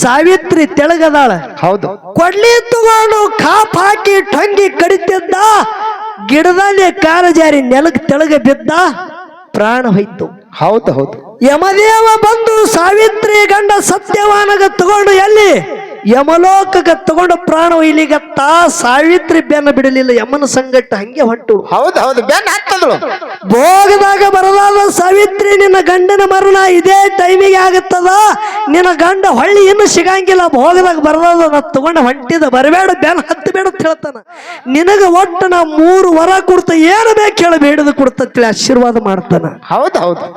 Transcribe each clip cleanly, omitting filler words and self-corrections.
ಸಾವಿತ್ರಿ ತೆಳಗದಾಳ. ಹೌದು. ಕೊಡ್ಲಿ ತಗೊಂಡು ಕಾಪ್ ಹಾಕಿ ಟೊಂಗಿ ಕಡಿತಿದ್ದ, ಗಿಡದಲ್ಲಿ ಕಾಲ ಜಾರಿ ನೆಲಕ್ ತೆಳಗ ಬಿದ್ದ, ಪ್ರಾಣ ಹೋಯ್ತು. ಹೌದು ಹೌದು. ಯಮದೇವ ಬಂದು ಸಾವಿತ್ರಿ ಗಂಡ ಸತ್ಯವಾನಗ ತಗೊಂಡು ಎಲ್ಲಿ ಯಮಲೋಕಕ್ಕೆ ತಗೊಂಡು ಪ್ರಾಣ ಒಯ್ಲಿಗತ್ತ. ಸಾವಿತ್ರಿ ಬೆನ್ನ ಬಿಡಲಿಲ್ಲ, ಯಮನ ಸಂಗಟ್ಟ ಹಂಗೆ ಹೊಂಟು. ಹೌದು ಹೌದು, ಬೆನ್ನ ಹತ್ತದಳು. ಭೋಗದಾಗ ಬರಲಾದ ಸಾವಿತ್ರಿ, ನಿನ್ನ ಗಂಡನ ಮರಣ ಇದೇ ಟೈಮಿಗೆ ಆಗುತ್ತದ, ನಿನ್ನ ಗಂಡ ಹೊಳ್ಳಿ ಇನ್ನು ಸಿಗಂಗಿಲ್ಲ, ಭೋಗದಾಗ ಬರಲಾದ ನಾ ತಗೊಂಡು ಹೊಂಟಿದ, ಬರಬೇಡ, ಬೆನ್ನ ಹತ್ತಬೇಡ ಅಂತ ಹೇಳ್ತಾನ. ನಿನಗ ಒಟ್ಟು ನಾ 3 ವರ ಕೊಡ್ತ, ಏನು ಬೇಕು ಹೇಳಿ ಬೇಡದು ಕೊಡ್ತೇಳಿ ಆಶೀರ್ವಾದ ಮಾಡ್ತಾನ. ಹೌದು ಹೌದು.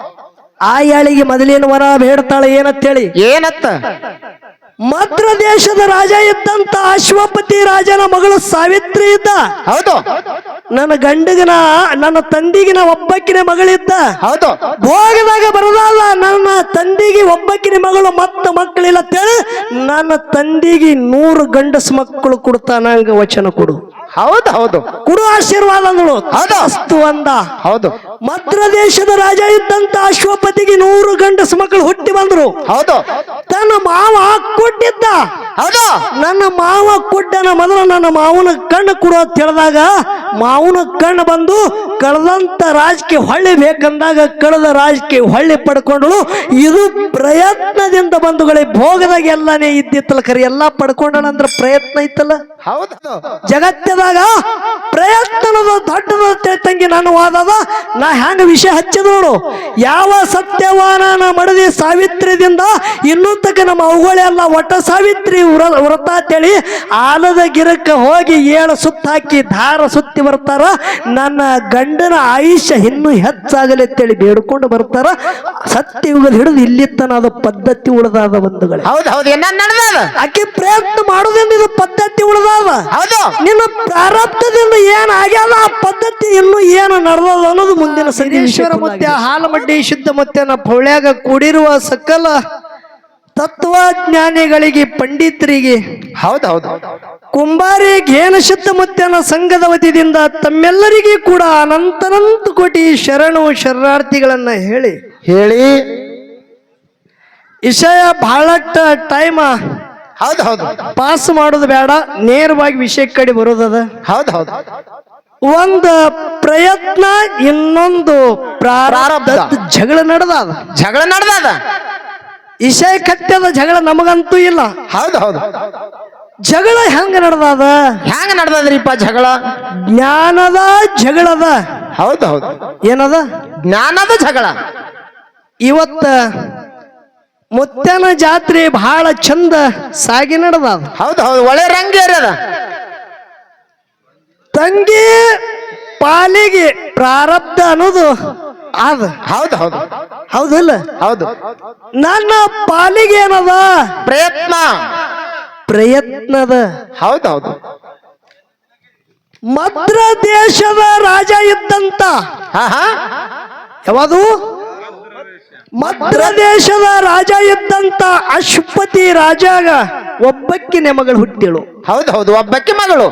ಆ ಯಾಳಿಗೆ ಮೊದಲಿನ ವರ ಬೇಡ್ತಾಳೆ, ಏನಂತೇಳಿ? ಏನತ್ತ? ಮದ್ರ ದೇಶದ ರಾಜ ಇದ್ದಂತ ಅಶ್ವಪತಿ ರಾಜನ ಮಗಳು ಸಾವಿತ್ರಿ ಇದ್ದ. ಹೌದು. ನನ್ನ ಗಂಡಗಿನ ನನ್ನ ತಂದಿಗಿನ ಒಬ್ಬಕ್ಕಿನ ಮಗಳಿದ್ದ. ಹೌದು. ಭೋಗದಾಗ ಬರದಾದ ನನ್ನ ತಂದಿಗೆ ಒಬ್ಬಕ್ಕಿನ ಮಗಳು, ಮತ್ತ ಮಕ್ಕಳಿಲ್ಲ ಅಂತೇಳಿ ನನ್ನ ತಂದಿಗೆ 100 ಗಂಡಸ ಮಕ್ಕಳು ಕೊಡ್ತಾನಂಗ ವಚನ ಕೊಡು. ಹೌದು ಹೌದು. ಕೊಡು ಆಶೀರ್ವಾದ ಅಂದಳು. ಹೌದು. ಅಸ್ತು ಅಂದ. ಹೌದು. ಮದ್ರ ದೇಶದ ರಾಜ ಇದ್ದಂತ ಅಶ್ವಪತಿಗೆ 100 ಗಂಡಸ ಮಕ್ಕಳು ಹುಟ್ಟಿ ಬಂದ್ರು. ಹೌದು. ತನ್ನ ಮಾವ ಕೊಟ್ಟಿದ್ದ. ಹೌದು. ನನ್ನ ಮಾವ ಕೊಟ್ಟನ, ಮೊದಲು ನನ್ನ ಮಾವನ ಕಣ್ಣು ಕೊಡು ಅಂತ ಹೇಳಿದಾಗ ಮಾವನ ಕಣ್ಣು ಬಂದು ಕಳೆದಂತ ರಾಜಕೀಯ ಹೊಳ್ಳಿ ಬೇಕಂದಾಗ ಕಳೆದ ರಾಜಕೀಯ ಹೊಳ್ಳಿ ಪಡ್ಕೊಂಡಳು. ಇದು ಪ್ರಯತ್ನದಿಂದ ಬಂಧುಗಳೇ, ಭೋಗದಾಗ ಎಲ್ಲಾನೇ ಇದ್ದಿತ್ತಲ್ಲ, ಖರೆ ಎಲ್ಲಾ ಪಡ್ಕೊಂಡನಂದ್ರ ಪ್ರಯತ್ನ ಇತ್ತಲ್ಲ. ಹೌದು. ಜಗತ್ತದಾಗ ಪ್ರಯತ್ನದ ದೊಡ್ಡದ ತಂಗಿ ನನ್ನ ವಾದದ. ನಾ ಹ್ಯಾಂಗ ವಿಷಯ ಹಚ್ಚಿದ ನೋಡು. ಯಾವ ಸತ್ಯವಾನ ಮಡದಿ ಸಾವಿತ್ರಿದಿಂದ ಇನ್ನೂ ತಕ್ಕ ನಮ್ಮ ಅವುಗಳೆಲ್ಲ ಒಟ್ಟ ಸಾವಿತ್ರಿ ವ್ರತ ಅಂತೇಳಿ ಆಲದ ಗಿರಕ್ಕೆ ಹೋಗಿ 7 ಸುತ್ತ ಹಾಕಿ ದಾರ ಸುತ್ತಿ ಬರ್ತಾರ. ನನ್ನ ಗಂಡನ ಆಯುಷ್ಯ ಇನ್ನೂ ಹೆಚ್ಚಾಗಲಿ ಅಂತೇಳಿ ಬೇಡ್ಕೊಂಡು ಬರ್ತಾರ. ಸತ್ಯಯುಗದ ಹಿಡಿದು ಇಲ್ಲಿತ್ತನ ಅದು ಪದ್ಧತಿ ಉಳಿದಾದ ಬಂಧುಗಳೇ. ಹೌದು ಹೌದು. ಏನ ನಡೆದ? ಆಕೆ ಪ್ರಯತ್ನ ಮಾಡೋದ್ರಿಂದ ಇದು ಪದ್ಧತಿ ಉಳಿದಾದ. ಹೌದು. ನಿನ್ನ ಪ್ರಾರಬ್ಧದಿಂದ ಏನ್ ಆಗ್ಯಾದ, ಆ ಪದ್ಧತಿ ಇನ್ನು ಏನು ನಡೆದದ ಅನ್ನೋದು ಮುಂದಿನ ಸಿದ್ದೇಶ್ವರ ಮತ್ತೆ ಹಾಲಮಡ್ಡಿ ಶುದ್ಧ ಮತ್ತೆ ಪೌಳ್ಯಾಗ ಕೂಡಿರುವ ಸಕಲ ತತ್ವಜ್ಞಾನಿಗಳಿಗೆ, ಪಂಡಿತರಿಗೆ, ಹೌದು ಹೌದು, ಕುಂಬಾರಿ ಘೇನ ಶುದ್ಧ ಮುತ್ತನ ಸಂಘದ ವತಿಯಿಂದ ತಮ್ಮೆಲ್ಲರಿಗೂ ಕೂಡ ಅನಂತನಂತ ಕೋಟಿ ಶರಣು ಶರಣಾರ್ಥಿಗಳನ್ನ ಹೇಳಿ ವಿಷಯ ಬಹಳಷ್ಟ ಟೈಮ್ ಹೌದು ಹೌದು ಪಾಸ್ ಮಾಡೋದು ಬೇಡ, ನೇರವಾಗಿ ವಿಷಯ ಕಡೆ ಬರೋದದ. ಹೌದು ಹೌದು. ಒಂದು ಪ್ರಯತ್ನ, ಇನ್ನೊಂದು ಪ್ರಾರಬ್ಧ ಜಗಳ ನಡೆದ. ವಿಷಯ ಕಟ್ಟದ ಜಗಳ ನಮಗಂತೂ ಇಲ್ಲ. ಹೌದು ಹೌದು. ಜಗಳ ಹೆಂಗ ನಡೆದ್ರಿಪ್ಪ ಜಗಳ? ಜ್ಞಾನದ ಜಗಳದ. ಹೌದು ಹೌದು. ಏನದ? ಜ್ಞಾನದ ಜಗಳ. ಇವತ್ತ ಮುತ್ತನ ಜಾತ್ರೆ ಬಹಳ ಚಂದ ಸಾಗಿ ನಡೆದ. ಹೌದು ಹೌದು. ಒಳ್ಳೆ ರಂಗೇರದ ತಂಗಿ ಪಾಲಿಗೆ ಪ್ರಾರಬ್ಧ ಅನ್ನೋದು ಅದ. ಹೌದು ಹೌದು. ಹೌದಿಲ್ಲ? ಹೌದು. ನನ್ನ ಪಾಲಿಗೆ ಏನದ? ಪ್ರಯತ್ನದ. ಹೌದು ಹೌದು. ಮದ್ರ ದೇಶದ ರಾಜ ಇದ್ದಂತ ಯಾವುದು? ಮದ್ರ ದೇಶದ ರಾಜ ಇದ್ದಂತ ಅಶ್ವಪತಿ ರಾಜಾಗ ಒಬ್ಬಕ್ಕಿನ ಮಗಳು ಹುಟ್ಟಿಳು. ಹೌದು ಹೌದು. ಒಬ್ಬಕ್ಕೆ ಮಗಳು.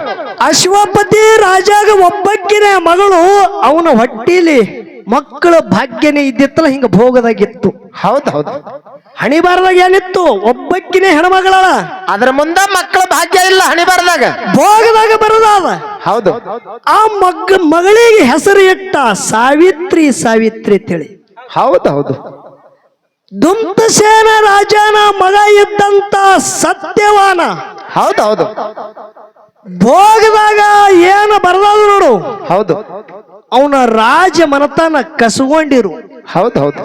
ಅಶ್ವಪತಿ ರಾಜಾಗ ಒಬ್ಬಕ್ಕಿನ ಮಗಳು. ಅವನ ಹೊಟ್ಟಿಲಿ ಮಕ್ಕಳ ಭಾಗ್ಯನೇ ಇದ್ದಿತ್ತಲ್ಲ, ಹಿಂಗ ಭೋಗದಾಗಿತ್ತು. ಹೌದು ಹೌದು. ಹಣಿಬಾರದಾಗ ಏನಿತ್ತು? ಒಬ್ಬಕ್ಕಿನ ಹೆಣ್ಮಗಳ. ಅದ್ರ ಮುಂದ ಮಕ್ಕಳ ಭಾಗ್ಯ ಇಲ್ಲ, ಹಣಿಬಾರದಾಗ ಭೋಗದಾಗ ಬರೋದಾದ. ಹೌದು. ಆ ಮಗಳಿಗೆ ಹೆಸರು ಇಟ್ಟ ಸಾವಿತ್ರಿ ಅಂತೇಳಿ. ಹೌದು ಹೌದು. ದುಂತಸೇನ ರಾಜನ ಮಗ ಇದ್ದಂತ ಸತ್ಯವಾನ. ಹೌದು ಹೌದು. ಭೋಗದಾಗ ಏನು ಬರದಾದ ನೋಡು. ಹೌದು. ಅವನ ರಾಜ ಮನತನ ಕಸಗೊಂಡಿರು. ಹೌದು ಹೌದು.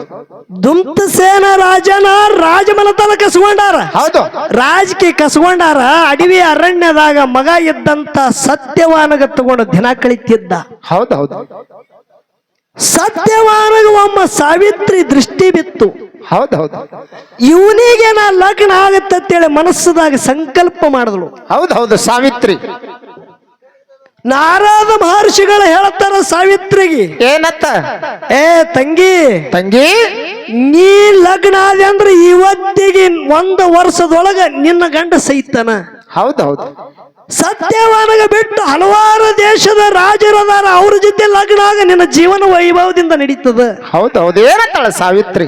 ದುಂತಸೇನ ರಾಜನ ರಾಜ ಮನತನ ಕಸಗೊಂಡಾರ. ಹೌದು. ರಾಜಕೀಯ ಕಸಗೊಂಡಾರ. ಅಡವಿ ಅರಣ್ಯದಾಗ ಮಗ ಇದ್ದಂತ ಸತ್ಯವಾನಗ ತಗೊಂಡು ದಿನ ಕಳಿತಿದ್ದ. ಹೌದು ಹೌದು. ಸತ್ಯವಾನಗ ಒಮ್ಮ ಸಾವಿತ್ರಿ ದೃಷ್ಟಿ ಬಿತ್ತು. ಹೌದು ಹೌದು. ಇವನಿಗೆ ನಾ ಲಗ್ನ ಆಗತ್ತೇಳಿ ಮನಸ್ಸದಾಗ ಸಂಕಲ್ಪ ಮಾಡಿದಳು. ಹೌದು ಹೌದು. ಸಾವಿತ್ರಿ. ನಾರದ ಮಹರ್ಷಿಗಳು ಹೇಳ್ತಾರ ಸಾವಿತ್ರಿಗೆ, ಏನತ್ತ? ತಂಗಿ ನೀ ಲಗ್ನ ಆದ ಅಂದ್ರೆ ಇವತ್ತಿಗೆ 1 ವರ್ಷದೊಳಗ ನಿನ್ನ ಗಂಡ ಸೈತಾನ. ಹೌದು ಹೌದು. ಸತ್ಯವಾನಗ ಬಿಟ್ಟು ಹಲವಾರು ದೇಶದ ರಾಜರದಾರ, ಅವ್ರ ಜೊತೆ ಲಗ್ನ ಆಗ ನಿನ್ನ ಜೀವನ ವೈಭವದಿಂದ ನಡೀತದ. ಹೌದು ಹೌದು. ಏನಂತಾಳ ಸಾವಿತ್ರಿ?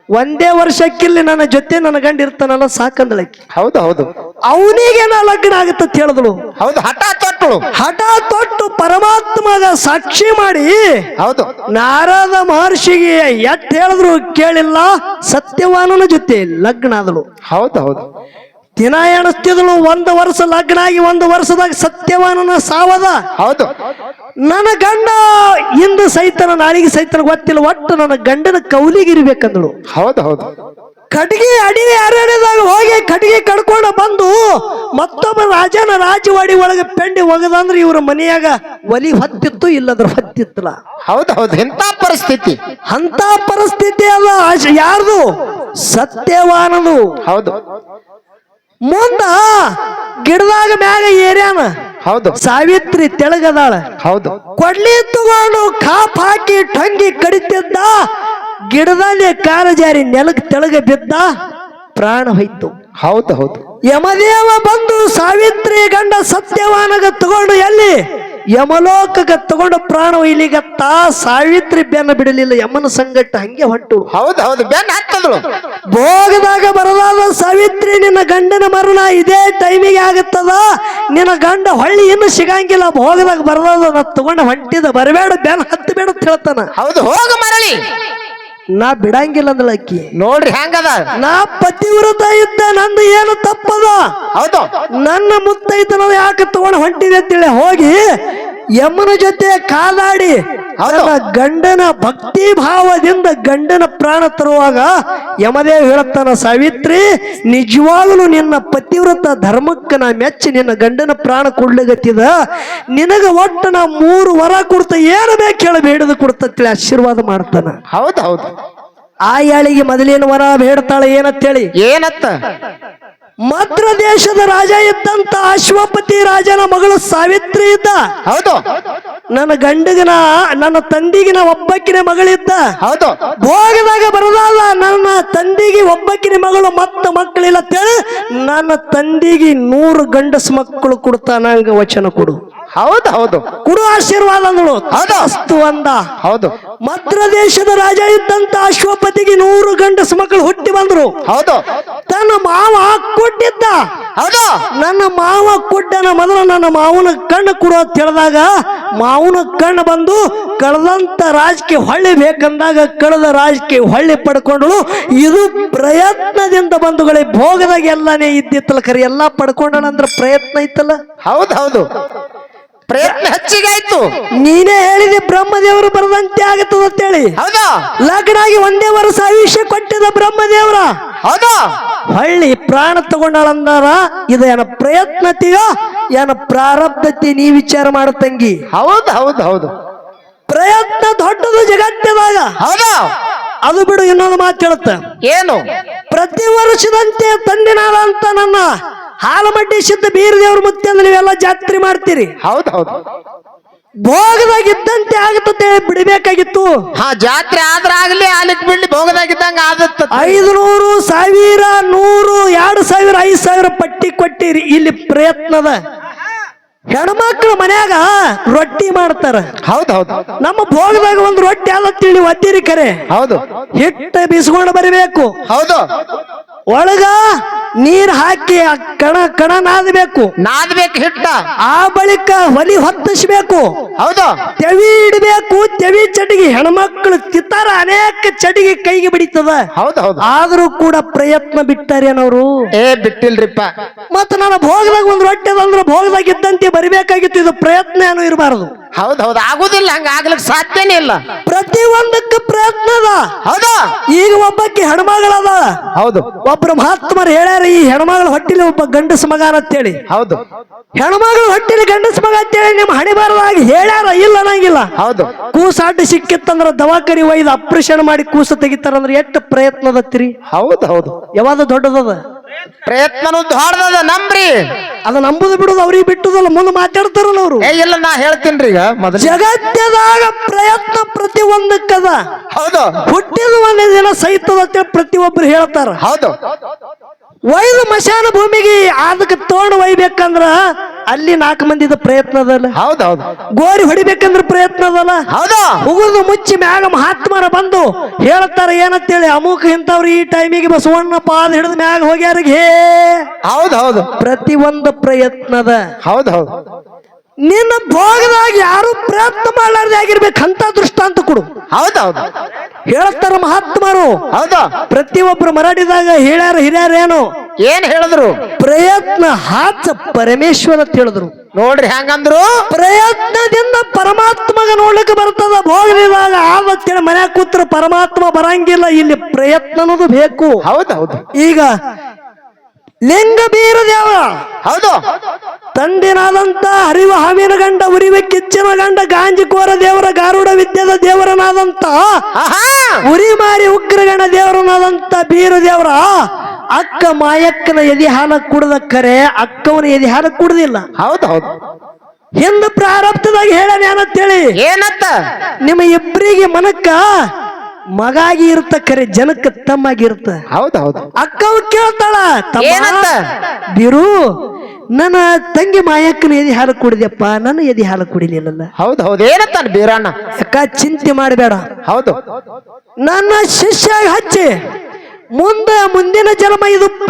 ಒಂದೇ ವರ್ಷಕ್ಕಿಲ್ಲಿ ನನ್ನ ಜೊತೆ ನನ್ನ ಗಂಡ ಇರ್ತಾನಲ್ಲ ಸಾಕಂದಳಕಿ. ಹೌದು ಹೌದು ಅವನಿಗೆ ನಾ ಲಗ್ನ ಆಗತ್ತ ಹೇಳಿದಳು. ಹೌದು ಹಠ ತೊಟ್ಟಳು. ಹಠ ತೊಟ್ಟು ಪರಮಾತ್ಮಗ ಸಾಕ್ಷಿ ಮಾಡಿ ಹೌದು ನಾರದ ಮಹರ್ಷಿಗೆ ಎಟ್ ಹೇಳಿದ್ರು ಕೇಳಿಲ್ಲ, ಸತ್ಯವಾನನ ಜೊತೆ ಲಗ್ನ ಆದಳು. ಹೌದು ಹೌದು ದಿನ ಎಣಿಸ್ತಿದಳು. 1 ವರ್ಷ ಲಗ್ನ ಆಗಿ 1 ವರ್ಷದಾಗ ಸತ್ಯವಾನನ ಸಾವದ. ಹೌದು ನನ್ನ ಗಂಡ ಇಂದು ಸೈತನ ನಾಳಿಗೆ ಸೈತನ ಗೊತ್ತಿಲ್ಲ, ಒಟ್ಟು ನನ್ನ ಗಂಡನ ಕೌಲಿಗಿರ್ಬೇಕಂದಳು. ಹೌದು ಹೌದು ಕಟ್ಗಿ ಅಡಿ ಅರಣ್ಯದಾಗ ಹೋಗಿ ಕಟ್ಗಿ ಕಡ್ಕೊಂಡು ಬಂದು ಮತ್ತೊಬ್ಬ ರಾಜನ ರಾಜವಾಡಿ ಒಳಗೆ ಪೆಂಡಿ ಒಗದಂದ್ರೆ ಇವ್ರ ಮನೆಯಾಗ ಒಲಿ ಹೊತ್ತಿತ್ತು, ಇಲ್ಲದ್ರ ಹೊತ್ತಿತ್ತಲ್ಲ. ಹೌದು ಹೌದು ಇಂಥ ಪರಿಸ್ಥಿತಿ. ಅಂತ ಪರಿಸ್ಥಿತಿ ಅಲ್ಲ ಯಾರ್ದು? ಸತ್ಯವಾನದು. ಹೌದು ಮುಂದ ಗಿಡದಾಗ ಮ್ಯಾಗ ಏರ್ಯಾನ ಹೌದು ಸಾವಿತ್ರಿ ತೆಳಗದಾಳ. ಹೌದು ಕೊಡ್ಲಿ ತಗೊಂಡು ಕಾಪ್ ಹಾಕಿ ಟಂಗಿ ಕಡಿತಿದ್ದ, ಗಿಡದಲ್ಲಿ ಕಾರ ಜಾರಿ ನೆಲಕ್ ತೆಳಗ ಬಿದ್ದ, ಪ್ರಾಣ ಹೋಯ್ತು. ಹೌದು ಹೌದು ಯಮದೇವ ಬಂದು ಸಾವಿತ್ರಿ ಗಂಡ ಸತ್ಯವಾನಗ ತಗೊಂಡು ಎಲ್ಲಿ ಯಮಲೋಕಗ ತಗೊಂಡು ಪ್ರಾಣ ಒಯ್ಲಿಗತ್ತ. ಸಾವಿತ್ರಿ ಬೆನ್ನ ಬಿಡಲಿಲ್ಲ, ಯಮನ ಸಂಗಟ್ಟ ಹಂಗೆ ಹೊಂಟು. ಹೌದು ಹೌದು ಬೆನ್ನ ಹತ್ತದಳು. ಭೋಗದಾಗ ಬರಲಾದ ಸಾವಿತ್ರಿ, ನಿನ್ನ ಗಂಡನ ಮರಣ ಇದೇ ಟೈಮಿಗೆ ಆಗತ್ತದ, ನಿನ್ನ ಗಂಡ ಹೊಳ್ಳಿ ಇನ್ನು ಸಿಗಂಗಿಲ್ಲ, ಭೋಗದಾಗ ಬರಲಾದ ನಾ ತಗೊಂಡು ಹೊಂಟಿದ, ಬರಬೇಡ ಬೆನ್ನ ಹತ್ತಬೇಡ ಅಂತ ಹೇಳ್ತಾನ. ಹೌದು ಹೋಗ ಮರಳಿ. ನಾ ಬಿಡಂಗಿಲ್ಲ ಅಂದಳ ಅಕ್ಕಿ. ನೋಡ್ರಿ ಹೆಂಗದ. ನಾ ಪತಿವ್ರತ ಇದ್ದ, ನಂದು ಏನು ತಪ್ಪದ, ಹೌದು ನನ್ನ ಮುತ್ತೈತನ ಯಾಕೆ ತಗೊಂಡು ಹೊಂಟಿದೆ ಅಂತೇಳಿ ಹೋಗಿ ಯಮನ ಜೊತೆ ಕಾದಾಡಿ ನನ್ನ ಗಂಡನ ಭಕ್ತಿ ಭಾವದಿಂದ ಗಂಡನ ಪ್ರಾಣ ತರುವಾಗ ಯಮದೇವ ಹೇಳುತ್ತಾನ, ಸಾವಿತ್ರಿ ನಿಜವಾಗಲೂ ನಿನ್ನ ಪತಿವ್ರತ ಧರ್ಮಕ್ಕೆ ನಾ ಮೆಚ್ಚಿ ನಿನ್ನ ಗಂಡನ ಪ್ರಾಣ ಕೊಡ್ಲಿಗತ್ತಿದ, ನಿನಗ ಒಟ್ಟು ನಾ 3 ವರ ಕೊಡ್ತ, ಏನು ಬೇಕು ಹೇಳ ಬೇಡದು ಕೊಡ್ತೇಳಿ ಆಶೀರ್ವಾದ ಮಾಡ್ತಾನ. ಹೌದು ಹೌದು ಆ ಯಾಳಿಗೆ ಮೊದಲಿನ ವರ ಬೇಡ್ತಾಳೆ ಏನಂತೇಳಿ. ಏನತ್ತ? ಮದ್ರ ದೇಶದ ರಾಜ ಇದ್ದಂತ ಅಶ್ವಪತಿ ರಾಜನ ಮಗಳು ಸಾವಿತ್ರಿ ಇದ್ದ. ಹೌದು ನನ್ನ ಗಂಡಗಿನ ನನ್ನ ತಂದಿಗಿನ ಒಬ್ಬಕ್ಕಿನ ಮಗಳಿದ್ದ. ಹೌದು ಭೋಗದಾಗ ಬರದಲ್ಲ, ನನ್ನ ತಂದಿಗೆ ಒಬ್ಬಕ್ಕಿನ ಮಗಳು ಮತ್ತ ಮಕ್ಕಳಿಲ್ಲ ಅಂತೇಳಿ ನನ್ನ ತಂದಿಗೆ 100 ಗಂಡಸ ಮಕ್ಕಳು ಕೊಡ್ತಾ, ನಂಗ ವಚನ ಕೊಡು. ಹೌದು ಹೌದು ಕೊಡು ಆಶೀರ್ವಾದ ಅಂದಳು. ಹೌದು ಅಸ್ತು ಅಂದ. ಹೌದು ಮದ್ರ ದೇಶದ ರಾಜ ಇದ್ದಂತ ಅಶ್ವಪತಿಗೆ 100 ಗಂಡಸ ಮಕ್ಕಳು ಹುಟ್ಟಿ ಬಂದ್ರು. ಹೌದು ತನ್ನ ಮಾವ ಕೊಟ್ಟಿದ್ದ. ಹೌದು ನನ್ನ ಮಾವ ಕೊಟ್ಟನ, ಮೊದಲು ನನ್ನ ಮಾವನ ಕಣ್ಣು ಕೊಡು ಅಂತ ಹೇಳಿದಾಗ ಮಾವನ ಕಣ್ಣು ಬಂದು ಕಳೆದಂತ ರಾಜಕೀಯ ಹೊಳ್ಳಿ ಬೇಕಂದಾಗ ಕಳೆದ ರಾಜಕೀಯ ಹೊಳ್ಳಿ ಪಡ್ಕೊಂಡಳು. ಇದು ಪ್ರಯತ್ನದಿಂದ ಬಂಧುಗಳೇ, ಭೋಗದಾಗ ಎಲ್ಲಾನೇ ಇದ್ದಿತ್ತಲ್ಲ, ಖರೆ ಎಲ್ಲಾ ಪಡ್ಕೊಂಡಳಂದ್ರ ಪ್ರಯತ್ನ ಇತ್ತಲ್ಲ. ಹೌದು ಹೌದು ಪ್ರಯತ್ನ ಹೆಚ್ಚಿಗೆ ಆಯ್ತು. ನೀನೇ ಹೇಳಿದೆ ಬ್ರಹ್ಮದೇವರು ಬರದಂತೆ ಆಗತ್ತದ ಅಂತೇಳಿ. ಹೌದು ಲಗ್ನ ಆಗಿ 1 ವರ್ಷ ಆಯುಷ್ಯ ಕೊಟ್ಟಿದ ಬ್ರಹ್ಮದೇವರ ಹೌದು ಹಳ್ಳಿ ಪ್ರಾಣ ತಗೊಂಡಾಳಂದಾರ. ಇದೇನ ಪ್ರಯತ್ನತೆಯೋ ಏನ ಪ್ರಾರಬ್ಧತೆ, ನೀ ವಿಚಾರ ಮಾಡ ತಂಗಿ. ಹೌದು ಹೌದು ಹೌದು ಪ್ರಯತ್ನ ದೊಡ್ಡದು ಜಗತ್ತಿದಾಗ. ಹೌದು ಅದು ಬಿಡು, ಇನ್ನೊಂದು ಮಾತು ಹೇಳುತ್ತ. ಏನು? ಪ್ರತಿ ವರ್ಷದಂತೆ ತಂದಿನಾದಂತ ನನ್ನ ಹಾಲಮಡ್ಡಿ ಸಿದ್ಧ ಬೀರದೇವ್ರ ಮುತ್ತಿ ಅಂದ್ರೆ ನೀವೆಲ್ಲ ಜಾತ್ರೆ ಮಾಡ್ತೀರಿ. ಹೌದು ಹೌದು ಭೋಗದಾಗ ಇದ್ದಂತೆ ಆಗುತ್ತದೆ, ಬಿಡಬೇಕಾಗಿತ್ತು. ಹಾ ಜಾತ್ರೆ ಆದ್ರ ಆಗ್ಲಿ, ಆಲಿಕ್ ಬಿಡ್ಲಿ, ಭೋಗದಾಗಿದ್ದಂಗ ಆದತ್ತ. 500, 1000, 100, 2000, 5000 ಪಟ್ಟಿ ಕೊಟ್ಟಿರಿ. ಇಲ್ಲಿ ಪ್ರಯತ್ನದ ಹೆಣ್ಮಕ್ಳು ಮನ್ಯಾಗ ರೊಟ್ಟಿ ಮಾಡ್ತಾರ. ಹೌದು ಹೌದು ನಮ್ಮ ಭೋಗದಾಗ ಒಂದು ರೊಟ್ಟಿ ಅಲ್ಲ ತಿಳಿ ಒತ್ತಿರಿ ಕರೆ. ಹೌದು ಹಿಟ್ಟು ಬಿಸ್ಕೊಂಡು ಬರಬೇಕು, ಹೌದು ಒಳಗ ನೀರ್ ಹಾಕಿ ಕಣ ಕಣ ನಾದಬೇಕು, ನಾದ್ಬೇಕು ಹಿಟ್ಟ. ಆ ಬಳಿಕ ಹೊಲಿ ಹೊತ್ತಿಸ್ಬೇಕು, ಹೌದು ತೆವಿ ಇಡಬೇಕು. ತೆವಿ ಚಟಿಗೆ ಹೆಣ್ಮಕ್ಳು ತಿತ್ತಾರ, ಅನೇಕ ಚಟಿಗೆ ಕೈಗೆ ಬಿಡಿತದ. ಹೌದು ಹೌದು ಆದ್ರೂ ಕೂಡ ಪ್ರಯತ್ನ ಬಿಟ್ಟಾರೇನವ್ರು? ಬಿಟ್ಟಿಲ್ರಿಪ್ಪ. ಮತ್ತ ನಾನು ಭೋಗದಾಗ ಒಂದು ರೊಟ್ಟಿ ಅದಂದ್ರೆ ಭೋಗದಾಗ ಇದ್ದಂತೆ ಬರಿಬೇಕಾಗಿತ್ತು. ಇದು ಪ್ರಯತ್ನ ಏನು ಇರಬಾರದು. ಹೌದು ಹೌದು ಆಗುದಿಲ್ಲ, ಹಂಗ ಆಗ್ಲಿಕ್ಕೆ ಸಾಧ್ಯನೇ ಇಲ್ಲ. ಪ್ರತಿ ಒಂದಕ್ಕೆ ಪ್ರಯತ್ನ ಅದ. ಹೌದು ಈಗ ಒಬ್ಬಕ್ಕೆ ಹೆಣ್ಮಗಳದ. ಹೌದು ಒಬ್ರು ಮಹಾತ್ಮರು ಹೇಳ್ಯಾರ, ಈ ಹೆಣ್ಮಗಳ ಹೊಟ್ಟಿಲಿ ಒಬ್ಬ ಗಂಡಸ ಮಗ ಅಂತೇಳಿ. ಹೌದು ಹೆಣ್ಮಗಳ ಹೊಟ್ಟಿಲಿ ಗಂಡಸ ಮಗ ಅಂತೇಳಿ ನಿಮ್ಮ ಹಣೆ ಬಾರದಾಗಿ ಹೇಳ್ಯಾರ, ಇಲ್ಲ ಅನ್ನಂಗಿಲ್ಲ. ಹೌದು ಕೂಸ ಅಡ್ಡ ಸಿಕ್ಕಿತ್ತಂದ್ರ ದವಾಖಾನಿ ಒಯ್ದು ಆಪರೇಷನ್ ಮಾಡಿ ಕೂಸ ತೆಗಿತಾರಂದ್ರ ಎಷ್ಟು ಪ್ರಯತ್ನದತ್ತಿರಿ. ಹೌದು ಹೌದು ಯಾವ್ದು ದೊಡ್ಡದದ? ಪ್ರಯತ್ನನು ದೊಡ್ಡದ, ನಂಬ್ರಿ. ಅದ ನಂಬುದು ಬಿಡುದು ಅವ್ರಿಗೆ ಬಿಟ್ಟುದಲ್ಲ, ಮುಂದೆ ಮಾತಾಡ್ತಾರಲ್ಲ ಅವರು. ಇಲ್ಲ ನಾ ಹೇಳ್ತೀನಿ ಈಗ ಮೊದಲು. ಜಗತ್ತದಾಗ ಪ್ರಯತ್ನ ಪ್ರತಿ ಒಂದಕ್ಕದ. ಹೌದು ಹುಟ್ಟಿದ ಒಂದೇ ದಿನ ಸಹಿತದ ಅಂತೇಳಿ ಪ್ರತಿಯೊಬ್ಬರು ಹೇಳ್ತಾರ. ಹೌದು ಒಯ್ದು ಮಶಾನ ಭೂಮಿಗೆ ಅದಕ್ಕೆ ತೋಂಡು ಒಯ್ಬೇಕಂದ್ರ ಅಲ್ಲಿ 4 ಮಂದಿದ ಪ್ರಯತ್ನ ಅದಲ್ಲ, ಹೌದೌದು ಗೋರಿ ಹೊಡಿಬೇಕಂದ್ರ ಪ್ರಯತ್ನ ಅದಲ್ಲ. ಹೌದು ಉಗುದು ಮುಚ್ಚಿ ಮ್ಯಾಗ ಮಹಾತ್ಮರ ಬಂದು ಹೇಳ್ತಾರ ಏನಂತೇಳಿ, ಅಮುಕ ಇಂಥವ್ರು ಈ ಟೈಮಿಗೆ ಬಸವಣ್ಣ ಪಾದ ಹಿಡಿದು ಮ್ಯಾಗ ಹೋಗ್ಯಾರಿಗೆ. ಹೌದೌದು ಪ್ರತಿ ಒಂದು ಪ್ರಯತ್ನದ ಹೌದೌದು ನಿನ್ನ ಭೋಗದಾಗ ಯಾರು ಪ್ರಯತ್ನ ಮಾಡಲಾರ್ದೆ ಆಗಿರ್ಬೇಕಂತ ದೃಷ್ಟಾಂತ ಕೊಡು. ಹೌದೌದು ಹೇಳ್ತಾರ ಮಹಾತ್ಮರು. ಹೌದು ಪ್ರತಿಯೊಬ್ಬರು ಮರಾಠಿದಾಗ ಹೇಳ್ಯಾರ ಹಿರಿಯರೇನು, ಏನ್ ಹೇಳಿದ್ರು? ಪ್ರಯತ್ನ ಹಾಚ ಪರಮೇಶ್ವರ ಅಂತ ಹೇಳಿದ್ರು. ನೋಡ್ರಿ ಹೆಂಗಂದ್ರು, ಪ್ರಯತ್ನದಿಂದ ಪರಮಾತ್ಮಗ ನೋಡ್ಲಿಕ್ಕೆ ಬರ್ತದ. ಭೋಗದಿದಾಗ ಆವತ್ತೇಳಿ ಮನ್ಯಾಗ ಕೂತ್ರ ಪರಮಾತ್ಮ ಬರಂಗಿಲ್ಲ. ಇಲ್ಲಿ ಪ್ರಯತ್ನ ಅನ್ನೋದು ಬೇಕು. ಹೌದೌದು ಈಗ ಲಿಂಗ ಬೀರ ದೇವ ಹೌದು ತಂದಿನಾದಂತ ಹರಿವ ಹಾವಿನ ಗಂಡ, ಉರಿವ ಕಿಚ್ಚಿನ ಗಂಡ, ಗಾಂಜಿಕೋರ ದೇವರ, ಗಾರುಡ ವಿದ್ಯದ ದೇವರನಾದಂತ, ಆಹಾ ಉರಿ ಮಾರಿ ಉಗ್ರಗಣ ದೇವರನಾದಂತ ಬೀರು ದೇವರ ಅಕ್ಕ ಮಾಯಕ್ಕನ ಎದಿ ಹಾಲ ಕುಡ್ದ ಕರೆ ಅಕ್ಕವನ ಎದಿ ಹಾಲ ಕುಡ್ದಿಲ್ಲ. ಹೌದೌದು ಹಿಂದ ಪ್ರಾರಬ್ಧದಾಗ ಹೇಳನ ಏನಂತೇಳಿ, ಏನತ್ತ? ನಿಮ್ಮ ಇಬ್ಬರಿಗೆ ಮನಕ್ಕ ಮಗಾಗಿ ಇರುತ್ತ ಕರೆ ಜನಕ್ಕ ತಮ್ಮಾಗಿರುತ್ತ. ಹೌದೌದು ಅಕ್ಕವ ಕೇಳ್ತಾಳ, ಏನಂತ? ಬೀರು ನನ್ನ ತಂಗಿ ಮಾಯಕ್ಕನ ಎದಿ ಹಾಲು ಕುಡಿದೆಪ್ಪ, ನನ್ನ ಎದಿ ಹಾಲು ಕುಡಿಲಿಲ್ಲ. ಹೌದೌದು ಏನತ್ತ ಬೀರಣ್ಣ? ಅಕ್ಕ ಚಿಂತೆ ಮಾಡಬೇಡ, ಹೌದು ನನ್ನ ಶಿಷ್ಯ ಹಚ್ಚಿ ಮುಂದಿನ ಜನ್ಮ,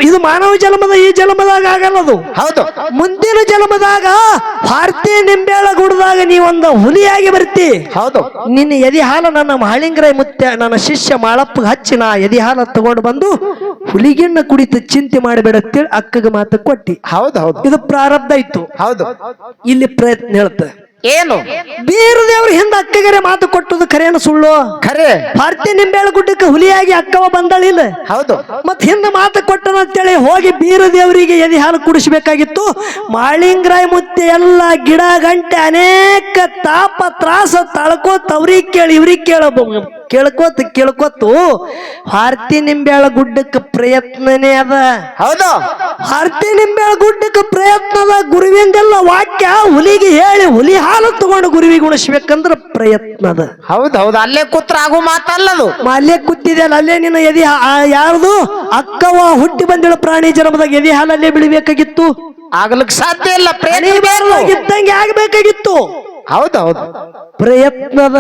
ಇದು ಮಾನವ ಜನ್ಮದ, ಈ ಜನ್ಮದಾಗ ಆಗಲ್ಲದು. ಹೌದು ಮುಂದಿನ ಜನ್ಮದಾಗ ಭಾರತೀಯ ನಿಂಬೆಳ ಗುಡ್ದಾಗ ನೀವೊಂದು ಹುಲಿಯಾಗಿ ಬರ್ತಿ. ಹೌದು ನಿನ್ನ ಎದಿ ಹಾಲು ನನ್ನ ಮಹಾಳಿಂಗರಾಯ ಮುತ್ಯ ನನ್ನ ಶಿಷ್ಯ ಮಾಳಪ್ಪ ಹಚ್ಚಿ ನಾ ಎದಿ ಹಾಲು ತಗೊಂಡು ಬಂದು ಹುಲಿಗಿನ್ನ ಕುಡಿತು, ಚಿಂತೆ ಮಾಡಬೇಡ ಅಂತೇಳಿ ಅಕ್ಕಗ ಮಾತು ಕೊಟ್ಟಿ. ಹೌದೌದು ಇದು ಪ್ರಾರಬ್ಧ ಇತ್ತು. ಹೌದು ಇಲ್ಲಿ ಪ್ರಯತ್ನ ಹೇಳ್ತ ಏನು? ಬೀರ ದೇವ್ರ ಹಿಂದ ಅಕ್ಕಗರೆ ಮಾತು ಕೊಟ್ಟದು ಖರೇನು ಸುಳ್ಳು? ಖರೆ. ಭಾರತೀಯ ನಿಂಬೆಳ ಗುಡ್ಡಕ್ಕೆ ಹುಲಿಯಾಗಿ ಅಕ್ಕವ ಬಂದಳಿಲ್ಲ. ಹೌದು ಮತ್ ಹಿಂದ ಮಾತು ಕೊಟ್ಟನ ಅಂತೇಳಿ ಹೋಗಿ ಬೀರ ದೇವರಿಗೆ ಎದಿ ಹಾಲು ಕುಡಿಸ್ಬೇಕಾಗಿತ್ತು. ಮಾಳಿಂಗರಾಯ ಮುತ್ತೆ ಎಲ್ಲ ಗಿಡ ಗಂಟೆ ಅನೇಕ ತಾಪ ತ್ರಾಸ ತಳ್ಕೋತ ಅವ್ರಿಗೆ ಕೇಳಿ ಇವ್ರಿಗೆ ಕೇಳ್ಕೋತು ಭಾರತೀಯ ನಿಂಬೆಳ ಗುಡ್ಡಕ್ಕೆ ಪ್ರಯತ್ನನೇ ಅದ. ಹೌದು ಭಾರತೀಯ ನಿಂಬೆಳ ಗುಡ್ಡಕ್ಕೆ ಪ್ರಯತ್ನದ. ಗುರುವಿಂದೆಲ್ಲ ವಾಕ್ಯ ಹುಲಿಗೆ ಹೇಳಿ ಹುಲಿ ಹಾಲು ತಗೊಂಡು ಗುರುವಿಗೆ ಉಣಿಸ್ಬೇಕಂದ್ರ ಪ್ರಯತ್ನದ. ಹೌದೌದು ಅಲ್ಲೇ ಕೂತ್ರ ಆಗು ಮಾತಲ್ಲದು. ಅಲ್ಲೇ ಕೂತಿದೆಯಲ್ಲ, ಅಲ್ಲೇ ನಿನ್ನ ಎದಿ ಯಾರ್ದು ಅಕ್ಕವ ಹುಟ್ಟಿ ಬಂದಿಳ ಪ್ರಾಣಿ ಜನ್ಮದಾಗ ಎದಿ ಹಾಲಲ್ಲೇ ಬಿಡಬೇಕಾಗಿತ್ತು. ಆಗ್ಲಿಕ್ ಸಾಧ್ಯ ಇಲ್ಲ. ಪ್ರಯತ್ನ ಇದ್ದಂಗೆ ಆಗ್ಬೇಕಾಗಿತ್ತು. ಹೌದೌದು ಪ್ರಯತ್ನದ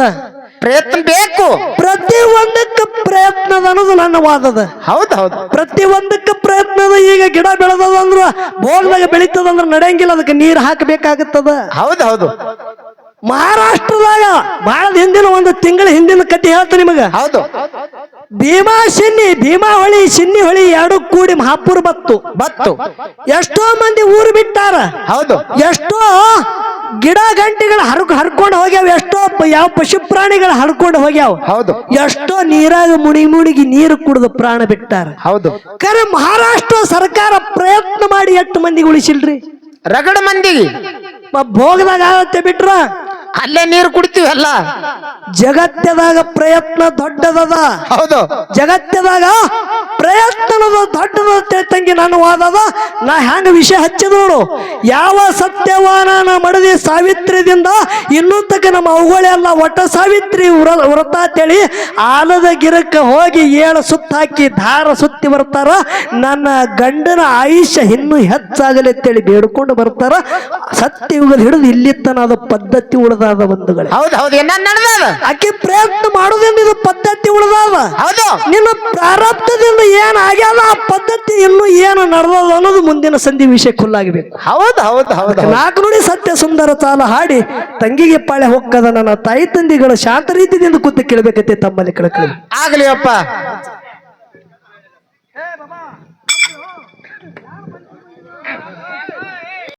ಪ್ರಯತ್ನ ಬೇಕು. ಪ್ರತಿ ಒಂದಕ್ಕೆ ಪ್ರಯತ್ನದ ಅನ್ನೋದು ನನ್ನ ವಾದದ. ಹೌದೌದು ಪ್ರತಿ ಒಂದಕ್ಕೆ ಪ್ರಯತ್ನದ. ಈಗ ಗಿಡ ಬೆಳೆದಂದ್ರ ಬೋಗ್ದಾಗ ಬೆಳೀತದಂದ್ರ ನಡೆಯಂಗಿಲ್ಲ, ಅದಕ್ಕೆ ನೀರು ಹಾಕಬೇಕಾಗುತ್ತದ. ಹೌದೌದು ಮಹಾರಾಷ್ಟ್ರದಾಗ ಬಹಳ ಹಿಂದಿನ ಒಂದು ತಿಂಗಳ ಹಿಂದಿನ ಕಥೆ ಹೇಳ್ತ ನಿಮಗ. ಹೌದು ಭೀಮಾ ಹೊಳಿ ಶಿನ್ನಿ ಹೊಳಿ ಎರಡು ಕೂಡಿ ಮಹಾಪುರ ಬತ್ತು. ಎಷ್ಟೋ ಮಂದಿ ಊರು ಬಿಟ್ಟಾರ. ಹೌದು ಎಷ್ಟೋ ಗಿಡ ಗಂಟೆಗಳು ಹರ್ಕೊಂಡು ಹೋಗ್ಯಾವ. ಎಷ್ಟೋ ಯಾವ ಪಶು ಪ್ರಾಣಿಗಳು ಹರ್ಕೊಂಡು ಹೋಗ್ಯಾವ. ಹೌದು ಎಷ್ಟೋ ನೀರಾಗ ಮುಣಿಗಿ ನೀರು ಕುಡಿದು ಪ್ರಾಣ ಬಿಟ್ಟಾರ. ಹೌದು ಕರೆ ಮಹಾರಾಷ್ಟ್ರ ಸರ್ಕಾರ ಪ್ರಯತ್ನ ಮಾಡಿ ಎಷ್ಟು ಮಂದಿಗೆ ಉಳಿಸಿಲ್ರಿ? ರಗಡ ಮಂದಿಗೆ ಭೋಗದಾಗ ಆಗತ್ತೆ ಬಿಟ್ರ ಅಲ್ಲೇ ನೀರು ಕುಡಿತೀವಿ ಅಲ್ಲ. ಜಗತ್ತದಾಗ ಪ್ರಯತ್ನ ದೊಡ್ಡದದ. ಹೌದು ಜಗತ್ತದಾಗ ಪ್ರಯತ್ನದ ದೊಡ್ಡದ ತಂಗಿ ನನ್ನ ವಾದದ. ನಾ ಹ್ಯಾಂಗ ವಿಷಯ ಹಚ್ಚಿದ ನೋಡು. ಯಾವ ಸತ್ಯವಾನ ಮಡದಿ ಸಾವಿತ್ರಿದಿಂದ ಇನ್ನೂ ತಕ್ಕ ನಮ್ಮ ಅವುಗಳೆಲ್ಲ ಒಟ್ಟ ಸಾವಿತ್ರಿ ವ್ರತ ಅಂತೇಳಿ ಆಲದ ಗಿರಕ್ಕೆ ಹೋಗಿ 7 ಸುತ್ತ ಹಾಕಿ ದಾರ ಸುತ್ತಿ ಬರ್ತಾರ. ನನ್ನ ಗಂಡನ ಆಯುಷ್ಯ ಇನ್ನೂ ಹೆಚ್ಚಾಗಲಿ ಅಂತೇಳಿ ಬೇಡ್ಕೊಂಡು ಬರ್ತಾರ. ಸತ್ಯಯುಗದ ಹಿಡಿದು ಇಲ್ಲಿತ್ತನ ಅದು ಪದ್ಧತಿ ಉಳಿದಾದ ಬಂಧುಗಳೇ. ಹೌದೌದು ಏನ ನಡೆದ? ಆಕೆ ಪ್ರಯತ್ನ ಮಾಡೋದ್ರಿಂದ ಇದು ಪದ್ಧತಿ ಉಳಿದಾದ. ಹೌದು ನಿನ್ನ ಪ್ರಾರಬ್ಧದಿಂದ ಏನ್ ಆಗ್ಯಾದ ಆ ಪದ್ಧತಿ ಇನ್ನು ಏನು ನಡೆದ ಅನ್ನೋದು ಮುಂದಿನ ಸಂಧಿ ವಿಷಯ ಖುಲ್ಲಾಗಬೇಕು. ಹೌದು ಹೌದು ಹೌದು 4 ನುಡಿ ಸತ್ಯ ಸುಂದರ ಚಾಲ ಹಾಡಿ ತಂಗಿಗೆ ಪಾಳೆ ಹೊಕ್ಕದ ನನ್ನ ತಾಯಿ ತಂದಿಗಳು ಶಾಂತ ರೀತಿಯಿಂದ ಕೂತು ಕೇಳಬೇಕತ್ತೆ ತಮ್ಮಲ್ಲಿ ಕಳಕಳಿ ಆಗ್ಲಿ ಅಪ್ಪ.